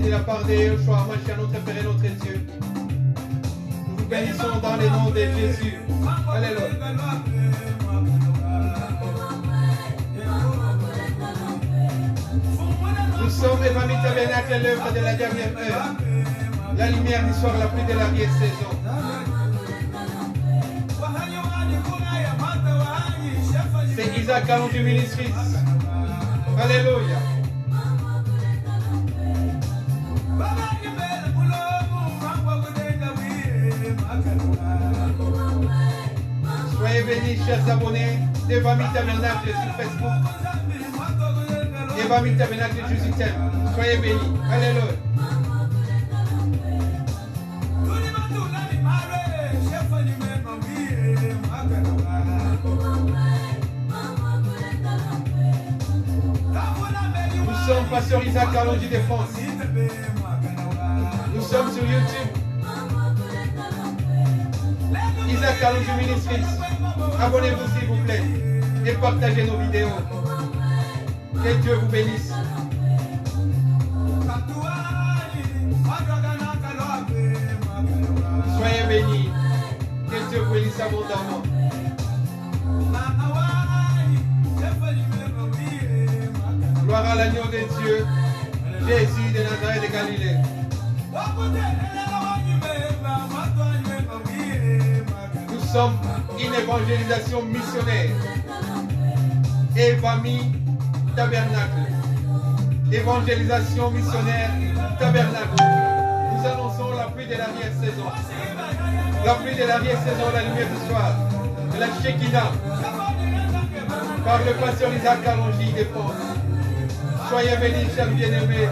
De la part de Yeshua Mashiach, notre Père et notre Dieu. Nous vous bénissons dans le nom de Jésus. Alléluia. Nous sommes Evami Tabernacle, l'œuvre de la dernière heure. La lumière du soir, la pluie de l'arrière-saison. C'est Isaac Kalonji Ministries. Alléluia. Soyez bénis, chers abonnés d'Evami Tabernacle sur Facebook. Evami Tabernacle, Jésus t'aime. Soyez bénis. Alléluia. Nous sommes Pasteur Isaac Kalonji de France. Nous sommes sur YouTube. Isaac Kalonji Ministries. Abonnez-vous s'il vous plaît et partagez nos vidéos. Que Dieu vous bénisse. Soyez bénis. Que Dieu vous bénisse abondamment. Gloire à l'agneau de Dieu, Jésus de Nazareth de Galilée. Nous sommes une évangélisation missionnaire. Evami Tabernacle. Évangélisation missionnaire Tabernacle. Nous annonçons la pluie de l'arrière-saison. La pluie de l'arrière-saison, la lumière du soir. De la Shekinah. Par le pasteur Isaac Kalonji de France. Soyez bénis, chers bien-aimés.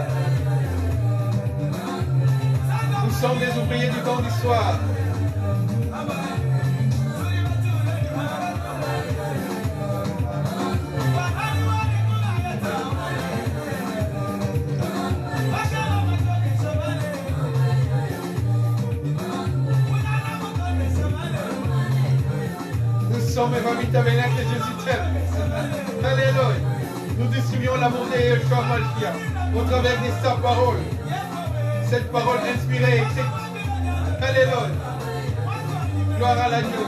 Nous sommes des ouvriers du temps du soir. Nous sommes Evami Tabernacle, Jésus t'aime. Alléluia. Nous distribuons l'amour de Yeshua Mashiach au travers de sa parole. Cette parole inspirée. Alléluia. Gloire à l'agneau.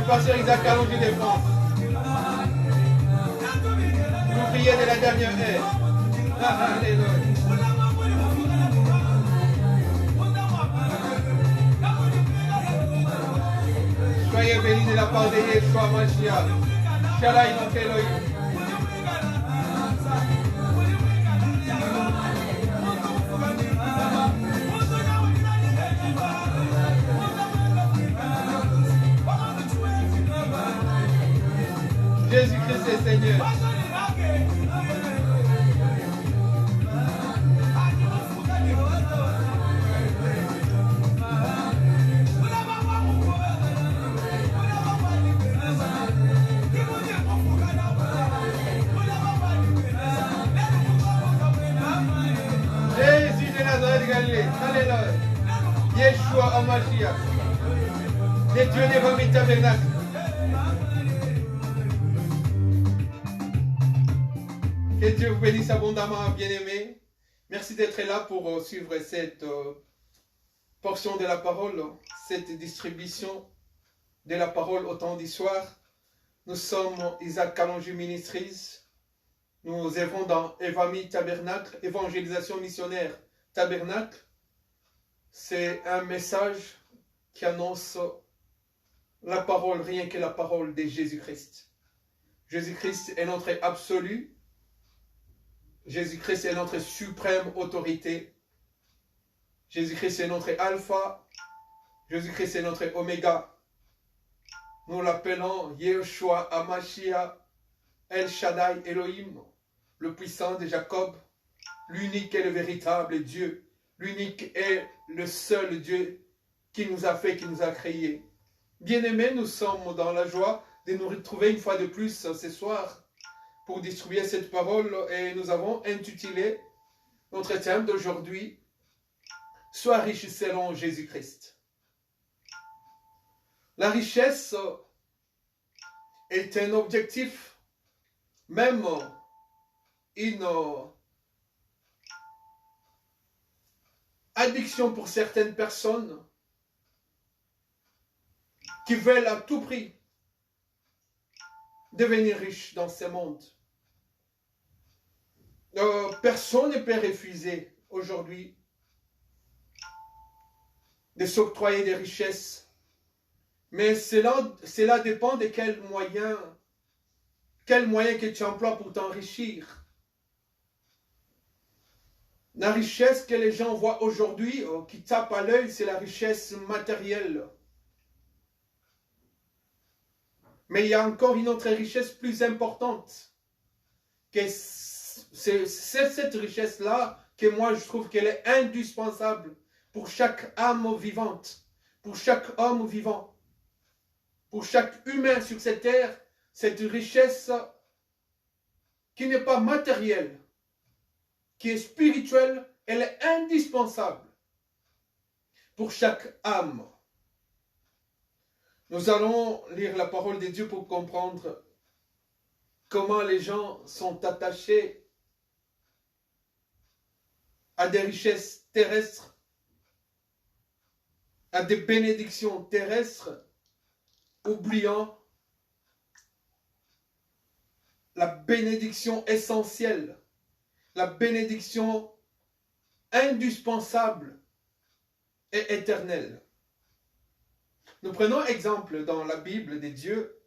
Pasteur Isaac Kalonji de France. L'ouvrier de la dernière heure. Alléluia. Soyez bénis de la part de Yeshua Mashiach. Shalai notre Elohim. Jésus-Christ est Seigneur. Jésus de Nazareth de Galilée. Alléluia. Yeshua HaMashiach. Les dieux d'Evami Tabernacle. Que Dieu vous bénisse abondamment, bien-aimés. Merci d'être là pour suivre cette portion de la parole, cette distribution de la parole au temps du soir. Nous sommes Isaac Kalonji Ministries. Nous œuvrons dans Evami Tabernacle, évangélisation missionnaire Tabernacle. C'est un message qui annonce la parole, rien que la parole de Jésus-Christ. Jésus-Christ est notre absolu. Jésus-Christ est notre suprême autorité. Jésus-Christ est notre alpha. Jésus-Christ est notre oméga. Nous l'appelons Yeshua HaMashiach, El Shaddai Elohim, le puissant de Jacob, l'unique et le véritable Dieu, l'unique et le seul Dieu qui nous a fait, qui nous a créés. Bien-aimés, nous sommes dans la joie de nous retrouver une fois de plus ce soir pour distribuer cette parole et nous avons intitulé notre thème d'aujourd'hui « Sois riche selon Jésus-Christ ». La richesse est un objectif, même une addiction pour certaines personnes qui veulent à tout prix devenir riches dans ce monde. Personne ne peut refuser aujourd'hui de s'octroyer des richesses, mais cela dépend de quel moyen que tu emploies pour t'enrichir. La richesse que les gens voient aujourd'hui, qui tape à l'œil, c'est la richesse matérielle. Mais il y a encore une autre richesse plus importante. C'est cette richesse-là que moi je trouve qu'elle est indispensable pour chaque âme vivante, pour chaque homme vivant, pour chaque humain sur cette terre. Cette richesse qui n'est pas matérielle, qui est spirituelle, elle est indispensable pour chaque âme. Nous allons lire la parole de Dieu pour comprendre comment les gens sont attachés à des richesses terrestres, à des bénédictions terrestres, oubliant la bénédiction essentielle, la bénédiction indispensable et éternelle. Nous prenons exemple dans la Bible de Dieu.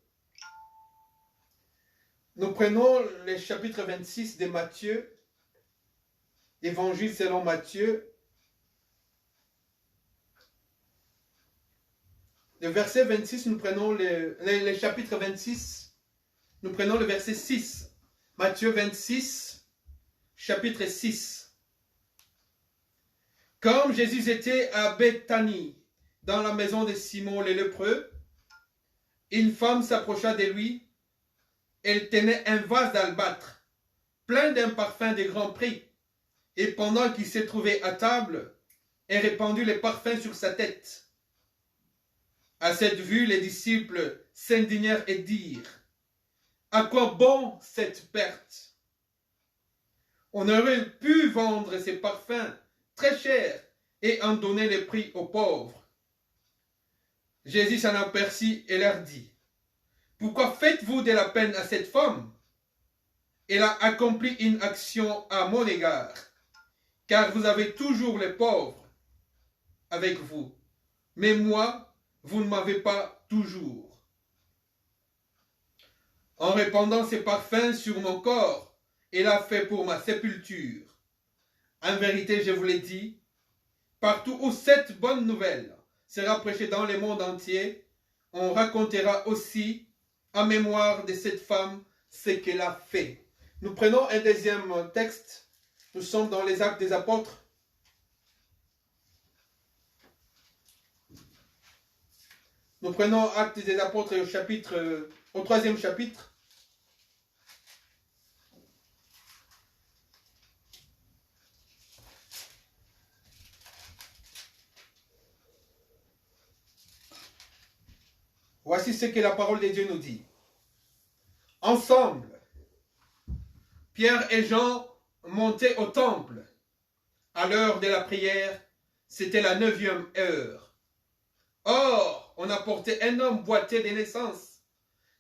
Nous prenons le chapitre 26 de Matthieu, Évangile selon Matthieu. Le verset 26, nous prenons le chapitre 26, nous prenons le verset 6. Matthieu 26, chapitre 6. Comme Jésus était à Béthanie, dans la maison de Simon le lépreux, une femme s'approcha de lui. Elle tenait un vase d'albâtre, plein d'un parfum de grand prix. Et pendant qu'il se trouvait à table, elle répandit le parfum sur sa tête. À cette vue, les disciples s'indignèrent et dirent: à quoi bon cette perte? On aurait pu vendre ces parfums très chers et en donner le prix aux pauvres. Jésus s'en aperçut et leur dit: pourquoi faites-vous de la peine à cette femme? Elle a accompli une action à mon égard, car vous avez toujours les pauvres avec vous, mais moi, vous ne m'avez pas toujours. En répandant ces parfums sur mon corps, elle a fait pour ma sépulture. En vérité, je vous l'ai dit, partout où cette bonne nouvelle sera prêchée dans le monde entier, on racontera aussi en mémoire de cette femme ce qu'elle a fait. Nous prenons un deuxième texte. Nous sommes dans les Actes des Apôtres. Nous prenons Actes des Apôtres au troisième chapitre. Voici ce que la parole de Dieu nous dit. Ensemble, Pierre et Jean montaient au temple. À l'heure de la prière, c'était la 9e heure. Or, on apportait un homme boiteux de naissance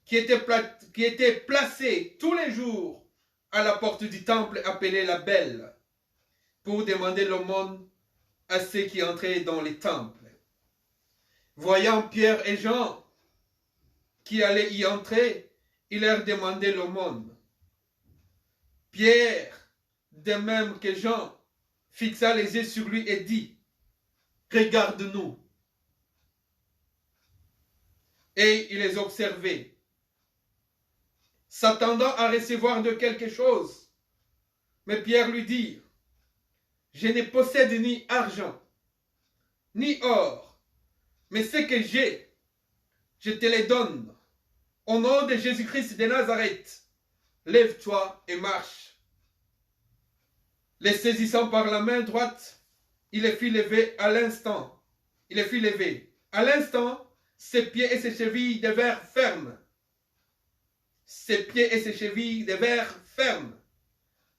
qui était placé tous les jours à la porte du temple appelé la Belle pour demander l'aumône à ceux qui entraient dans les temples. Voyant Pierre et Jean qui allaient y entrer, il leur demandait l'aumône. Pierre, de même que Jean, fixa les yeux sur lui et dit: regarde-nous. Et il les observait, s'attendant à recevoir de quelque chose. Mais Pierre lui dit: je ne possède ni argent, ni or, mais ce que j'ai, je te les donne. Au nom de Jésus-Christ de Nazareth, lève-toi et marche. Les saisissant par la main droite, il les fit lever à l'instant. Il les fit lever. À l'instant, ses pieds et ses chevilles devinrent fermes. Ses pieds et ses chevilles devinrent fermes.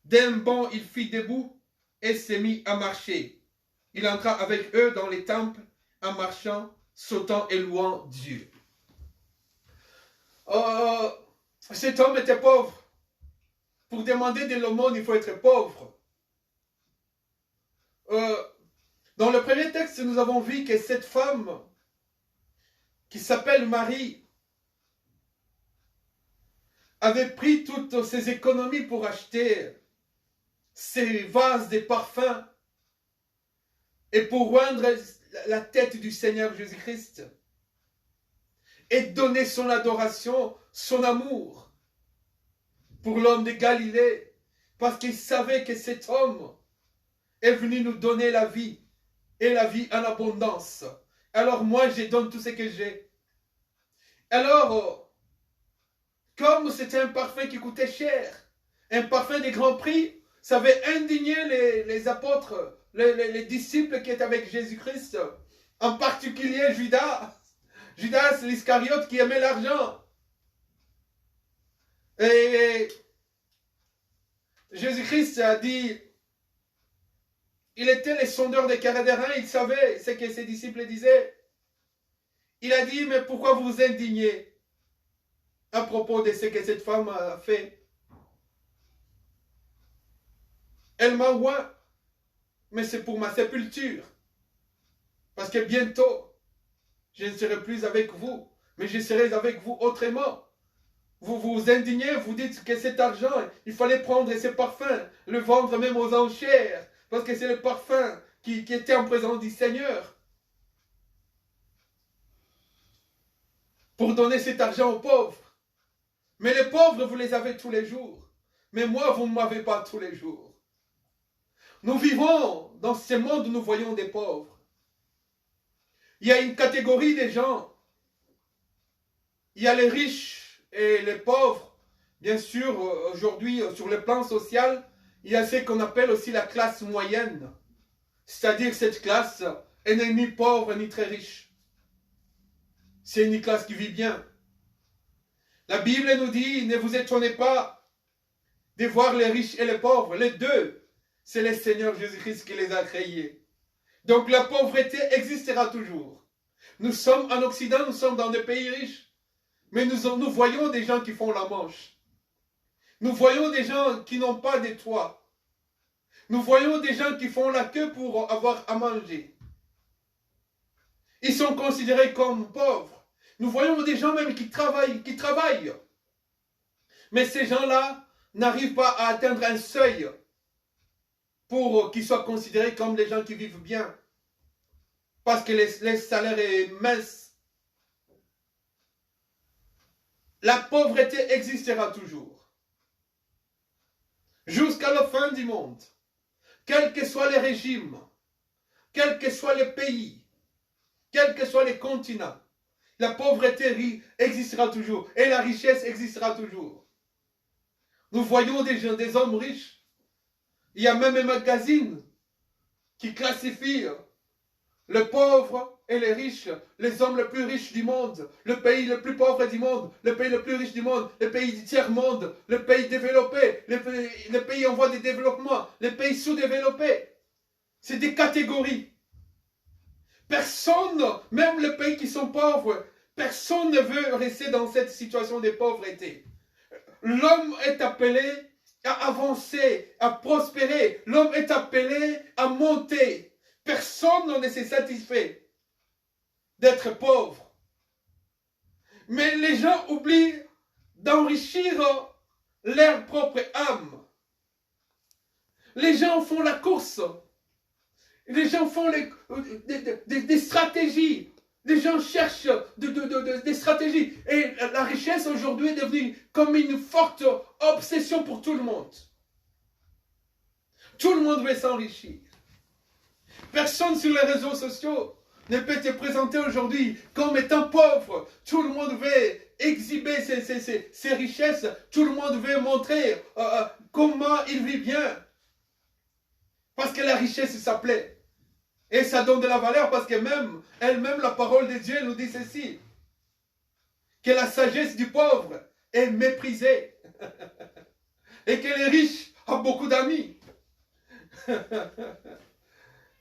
D'un bond, il fit debout et se mit à marcher. Il entra avec eux dans les temples en marchant, sautant et louant Dieu. Cet homme était pauvre. Pour demander de l'aumône, il faut être pauvre. Dans le premier texte, nous avons vu que cette femme, qui s'appelle Marie, avait pris toutes ses économies pour acheter ses vases de parfums et pour rendre la tête du Seigneur Jésus-Christ et donner son adoration, son amour pour l'homme de Galilée, parce qu'il savait que cet homme est venu nous donner la vie et la vie en abondance. Alors moi, je donne tout ce que j'ai. Alors, comme c'était un parfum qui coûtait cher, un parfum de grand prix, ça avait indigné les apôtres, les disciples qui étaient avec Jésus-Christ, en particulier Judas l'Iscariote qui aimait l'argent. Et Jésus-Christ a dit, il était le sondeur des cœurs et des reins, il savait ce que ses disciples disaient. Il a dit, mais pourquoi vous vous indignez à propos de ce que cette femme a fait? Elle m'envoie, mais c'est pour ma sépulture. Parce que bientôt, je ne serai plus avec vous, mais je serai avec vous autrement. Vous vous indignez, vous dites que cet argent, il fallait prendre ce parfum, le vendre même aux enchères, parce que c'est le parfum qui était en présence du Seigneur. Pour donner cet argent aux pauvres. Mais les pauvres, vous les avez tous les jours. Mais moi, vous ne m'avez pas tous les jours. Nous vivons dans ce monde où nous voyons des pauvres. Il y a une catégorie de gens. Il y a les riches et les pauvres. Bien sûr, aujourd'hui, sur le plan social, il y a ce qu'on appelle aussi la classe moyenne. C'est-à-dire cette classe, elle n'est ni pauvre ni très riche. C'est une classe qui vit bien. La Bible nous dit, ne vous étonnez pas de voir les riches et les pauvres. Les deux, c'est le Seigneur Jésus-Christ qui les a créés. Donc la pauvreté existera toujours. Nous sommes en Occident, nous sommes dans des pays riches. Mais nous voyons des gens qui font la manche. Nous voyons des gens qui n'ont pas de toit. Nous voyons des gens qui font la queue pour avoir à manger. Ils sont considérés comme pauvres. Nous voyons des gens même qui travaillent. Mais ces gens-là n'arrivent pas à atteindre un seuil pour qu'ils soient considérés comme des gens qui vivent bien. Parce que les salaires est mince. La pauvreté existera toujours. Jusqu'à la fin du monde. Quels que soient les régimes, quels que soient les pays, quels que soient les continents, la pauvreté existera toujours et la richesse existera toujours. Nous voyons des hommes riches. Il y a même un magazine qui classifie les pauvres et les riches, les hommes les plus riches du monde, le pays le plus pauvre du monde, le pays le plus riche du monde, le pays du tiers-monde, le pays développé, le pays en voie de développement, les pays sous-développés. C'est des catégories. Personne, même les pays qui sont pauvres, personne ne veut rester dans cette situation de pauvreté. L'homme est appelé à avancer, à prospérer. L'homme est appelé à monter. Personne ne s'est satisfait d'être pauvre. Mais les gens oublient d'enrichir leur propre âme. Les gens font la course. Les gens font des stratégies. Les gens cherchent des stratégies. Et la richesse aujourd'hui est devenue comme une forte obsession pour tout le monde. Tout le monde veut s'enrichir. Personne sur les réseaux sociaux ne peut te présenter aujourd'hui comme étant pauvre. Tout le monde veut exhiber ses richesses. Tout le monde veut montrer comment il vit bien. Parce que la richesse, ça plaît. Et ça donne de la valeur parce que elle-même, la parole de Dieu nous dit ceci. Que la sagesse du pauvre est méprisée. Et que les riches ont beaucoup d'amis.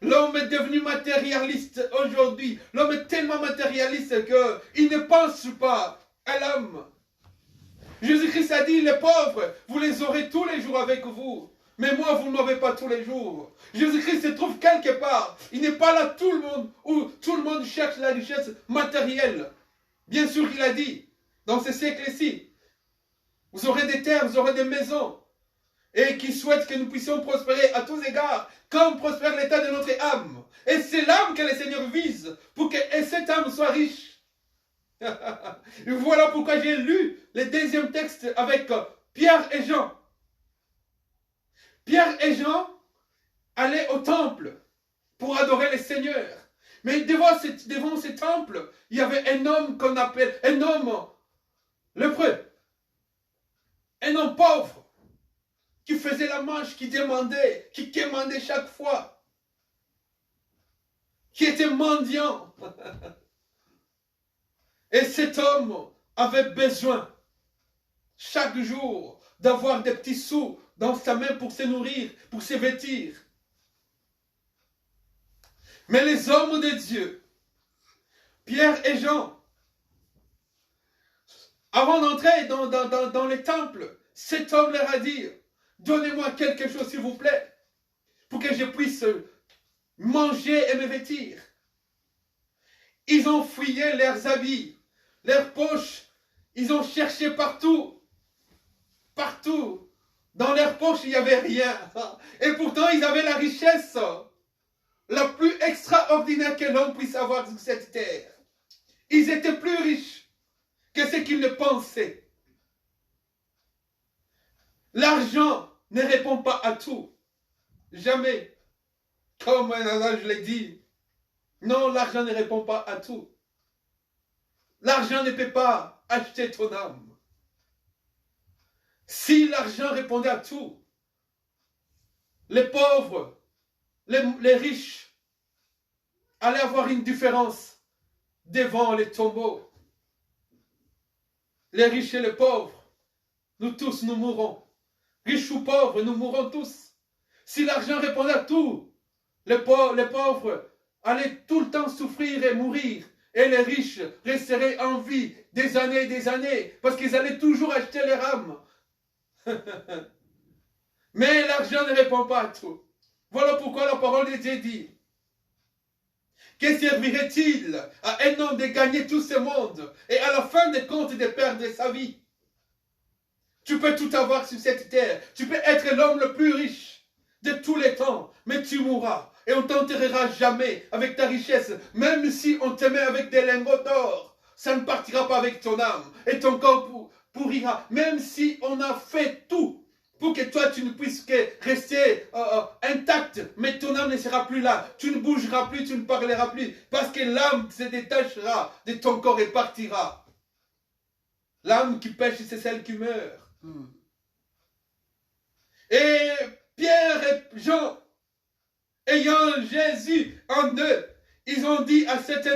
L'homme est devenu matérialiste aujourd'hui. L'homme est tellement matérialiste qu'il ne pense pas à l'homme. Jésus-Christ a dit, les pauvres, vous les aurez tous les jours avec vous. Mais moi, vous ne m'avez pas tous les jours. Jésus-Christ se trouve quelque part. Il n'est pas là tout le monde, où tout le monde cherche la richesse matérielle. Bien sûr qu'il a dit, dans ce siècle-ci, vous aurez des terres, vous aurez des maisons. Et qui souhaite que nous puissions prospérer à tous égards, comme prospère l'état de notre âme. Et c'est l'âme que le Seigneur vise, pour que cette âme soit riche. Voilà pourquoi j'ai lu le deuxième texte avec Pierre et Jean. Pierre et Jean allaient au temple pour adorer le Seigneur. Mais devant ce temple, il y avait un homme qu'on appelle, un homme lépreux, un homme pauvre, qui faisait la marche, qui demandait, qui quémandait chaque fois, qui était mendiant. Et cet homme avait besoin, chaque jour, d'avoir des petits sous dans sa main pour se nourrir, pour se vêtir. Mais les hommes de Dieu, Pierre et Jean, avant d'entrer dans les temples, cet homme leur a dit, donnez-moi quelque chose s'il vous plaît, pour que je puisse manger et me vêtir. Ils ont fouillé leurs habits, leurs poches, ils ont cherché partout, partout. Dans leurs poches, il n'y avait rien. Et pourtant, ils avaient la richesse la plus extraordinaire que l'homme puisse avoir sur cette terre. Ils étaient plus riches que ce qu'ils ne pensaient. L'argent ne répond pas à tout. Jamais. Comme je l'ai dit. Non, l'argent ne répond pas à tout. L'argent ne peut pas acheter ton âme. Si l'argent répondait à tout, les pauvres, les riches allaient avoir une différence devant les tombeaux. Les riches et les pauvres, nous tous, nous mourrons. Riches ou pauvres, nous mourrons tous. Si l'argent répondait à tout, les pauvres allaient tout le temps souffrir et mourir. Et les riches resteraient en vie des années et des années, parce qu'ils allaient toujours acheter leur âme. Mais l'argent ne répond pas à tout. Voilà pourquoi la parole de Dieu dit, que servirait-il à un homme de gagner tout ce monde et à la fin des comptes de perdre sa vie? Tu peux tout avoir sur cette terre. Tu peux être l'homme le plus riche de tous les temps, mais tu mourras. Et on ne t'enterrera jamais avec ta richesse. Même si on te met avec des lingots d'or, ça ne partira pas avec ton âme. Et ton corps pourrira. Même si on a fait tout pour que toi tu ne puisses que rester intact, mais ton âme ne sera plus là. Tu ne bougeras plus, tu ne parleras plus. Parce que l'âme se détachera de ton corps et partira. L'âme qui pêche, c'est celle qui meurt. Et Pierre et Jean, ayant Jésus en eux, ils ont dit à cet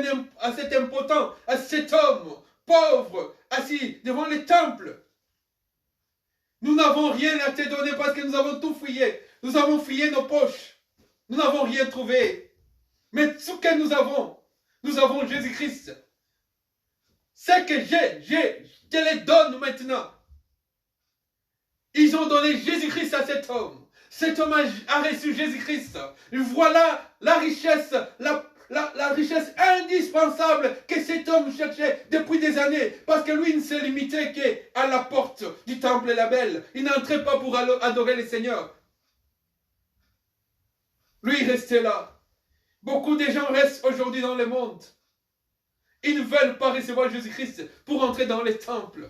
impotent, à cet homme pauvre, assis devant le temple, nous n'avons rien à te donner parce que nous avons tout fouillé. Nous avons fouillé nos poches. Nous n'avons rien trouvé. Mais ce que nous avons Jésus-Christ. Ce que je te le donne maintenant. Ils ont donné Jésus-Christ à cet homme. Cet homme a reçu Jésus-Christ. Voilà la richesse, la richesse indispensable que cet homme cherchait depuis des années. Parce que lui ne s'est limité qu'à la porte du temple la belle. Il n'entrait pas pour adorer le Seigneur. Lui, il restait là. Beaucoup de gens restent aujourd'hui dans le monde. Ils ne veulent pas recevoir Jésus-Christ pour entrer dans les temples.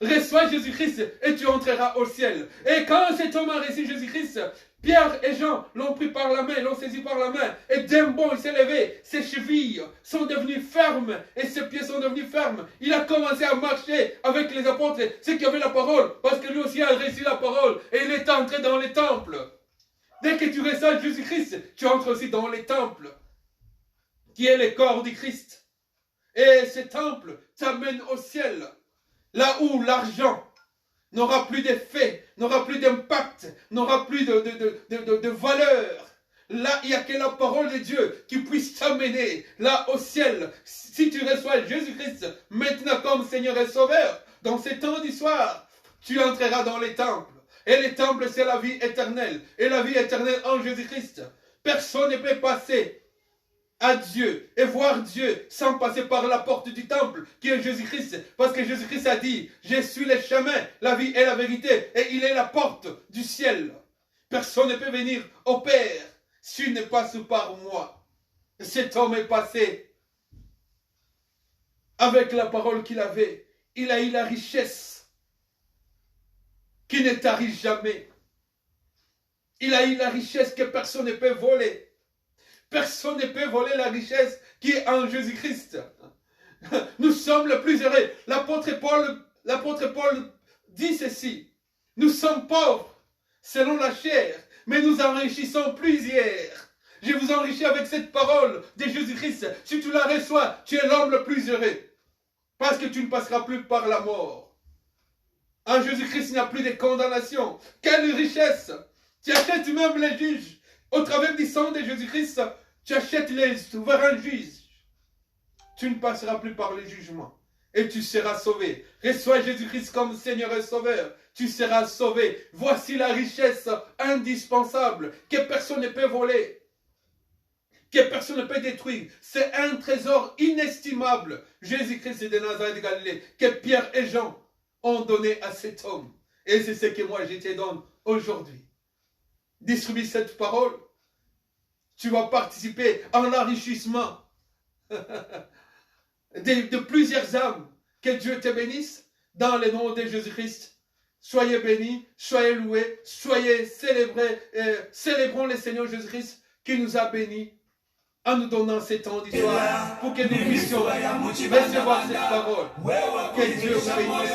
reçois Jésus-Christ et tu entreras au ciel. Et quand cet homme a reçu Jésus-Christ, Pierre et Jean l'ont pris par la main, l'ont saisi par la main, et d'un bond il s'est levé, ses chevilles sont devenues fermes, et ses pieds sont devenus fermes. Il a commencé à marcher avec les apôtres, ceux qui avaient la parole, parce que lui aussi a reçu la parole, et il est entré dans les temples. Dès que tu reçois Jésus-Christ, tu entres aussi dans les temples, qui est le corps du Christ. Et ce temple t'amène au ciel, là où l'argent n'aura plus d'effet, n'aura plus d'impact, n'aura plus de valeur. Là, il n'y a que la parole de Dieu qui puisse t'amener là au ciel. Si tu reçois Jésus-Christ maintenant comme Seigneur et Sauveur, dans ces temps d'histoire, tu entreras dans les temples. Et les temples, c'est la vie éternelle. Et la vie éternelle en Jésus-Christ. Personne ne peut passer à Dieu et voir Dieu sans passer par la porte du temple qui est Jésus-Christ, parce que Jésus-Christ a dit: je suis le chemin, la vie et la vérité, et il est la porte du ciel. Personne ne peut venir au Père s'il ne passe par moi. Cet homme est passé avec la parole qu'il avait. Il a eu la richesse qui ne tarit jamais. Il a eu la richesse que personne ne peut voler. Personne ne peut voler la richesse qui est en Jésus-Christ. Nous sommes les plus heureux. L'apôtre Paul dit ceci: nous sommes pauvres selon la chair, mais nous enrichissons plusieurs. Je vous enrichis avec cette parole de Jésus-Christ. Si tu la reçois, tu es l'homme le plus heureux, parce que tu ne passeras plus par la mort. En Jésus-Christ, il n'y a plus de condamnation. Quelle richesse! Tu achètes même les juges. Au travers du sang de Jésus-Christ, tu achètes les souverains juges. Tu ne passeras plus par le jugement. Et tu seras sauvé. Reçois Jésus-Christ comme Seigneur et Sauveur. Tu seras sauvé. Voici la richesse indispensable que personne ne peut voler, que personne ne peut détruire. C'est un trésor inestimable. Jésus-Christ de Nazareth de Galilée, que Pierre et Jean ont donné à cet homme. Et c'est ce que moi je te donne aujourd'hui. Distribue cette parole. Tu vas participer à l'enrichissement de plusieurs âmes. Que Dieu te bénisse dans le nom de Jésus-Christ. Soyez bénis, soyez loués, soyez célébrés. Célébrons le Seigneur Jésus-Christ qui nous a bénis en nous donnant ces temps d'histoire pour que nous puissions recevoir cette parole. Que Dieu vous bénisse.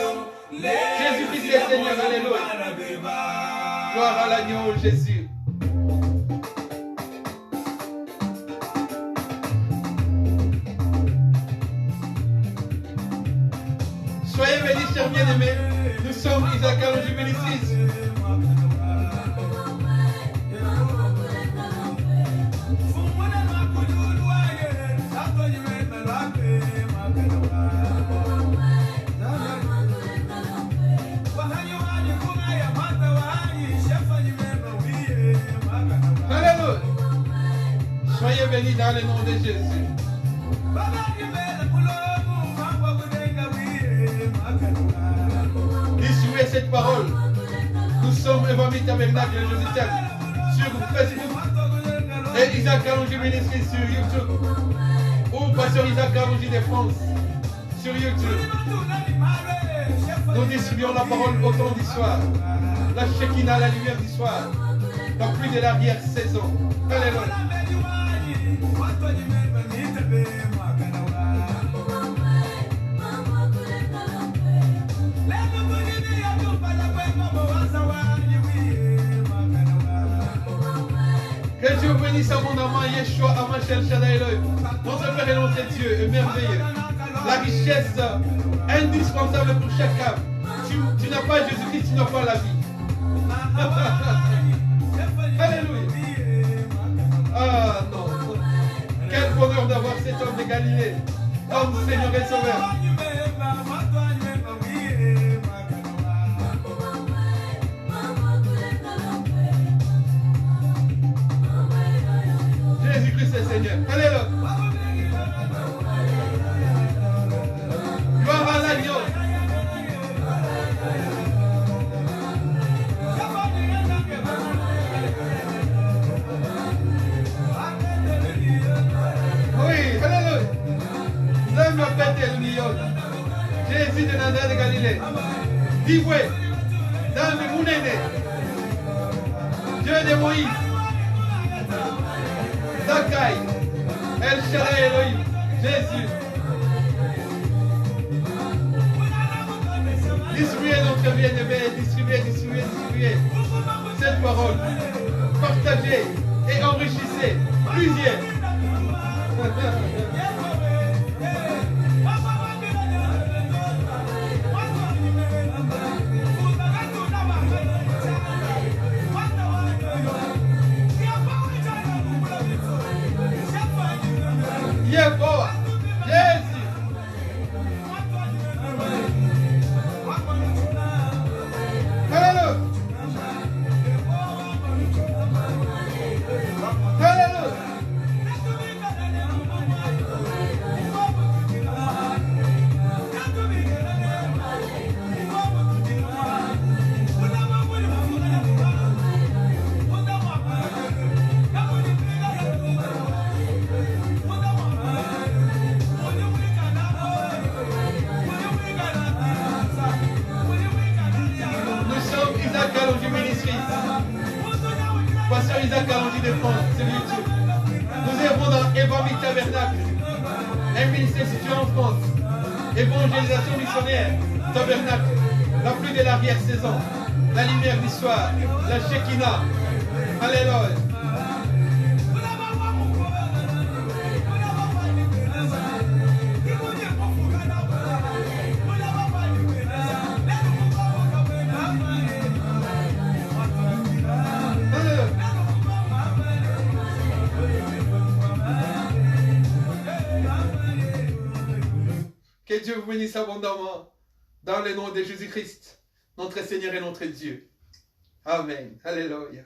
Jésus-Christ est Seigneur, alléluia. Gloire à l'agneau Jésus. Soyez bénis, chers bien-aimés. Nous sommes Isaac Alon Jubilee 6. Alléluia. Soyez bénis dans le nom de Jésus. Distribuez cette parole. Nous sommes Evangile Tabernacle Jérusalem sur Facebook et Isaac Alongi Ministry sur YouTube, ou Pasteur Isaac Alongi de France sur YouTube. Nous distribuons la parole au temps du soir, la Shekinah, la lumière du soir, la pluie de l'arrière-saison. Alléluia. Que Dieu bénisse abondamment Yeshua, Amachel, Shaddai, notre Père et notre Dieu est merveilleux. La richesse indispensable pour chaque âme. Tu n'as pas Jésus-Christ, tu n'as pas la vie. Alléluia. Ah non. Quel bonheur d'avoir cet homme de Galilée comme Seigneur et Sauveur. Jésus-Christ est Seigneur. Alléluia. Gloire à l'agneau. Oui, alléluia. L'homme m'appelle le million. Jésus de Nazareth de Galilée. Divoué, Dame Mounene, Dieu de Moïse, Zakai, El Shaddai Elohim, Jésus. Distribuez notre bien-aimé, distribuez cette parole. Partagez et enrichissez plusieurs. Yehowa, Jésus. Alléluia. Alléluia. Pasteur Isaac Alonji de France, c'est YouTube. Nous œuvrons dans Évangile Tabernacle, un ministère situé en France. Évangélisation missionnaire, Tabernacle, la pluie de l'arrière-saison, la lumière du soir, la Shekinah. Alléluia. Que Dieu vous bénisse abondamment dans le nom de Jésus-Christ, notre Seigneur et notre Dieu. Amen. Alléluia.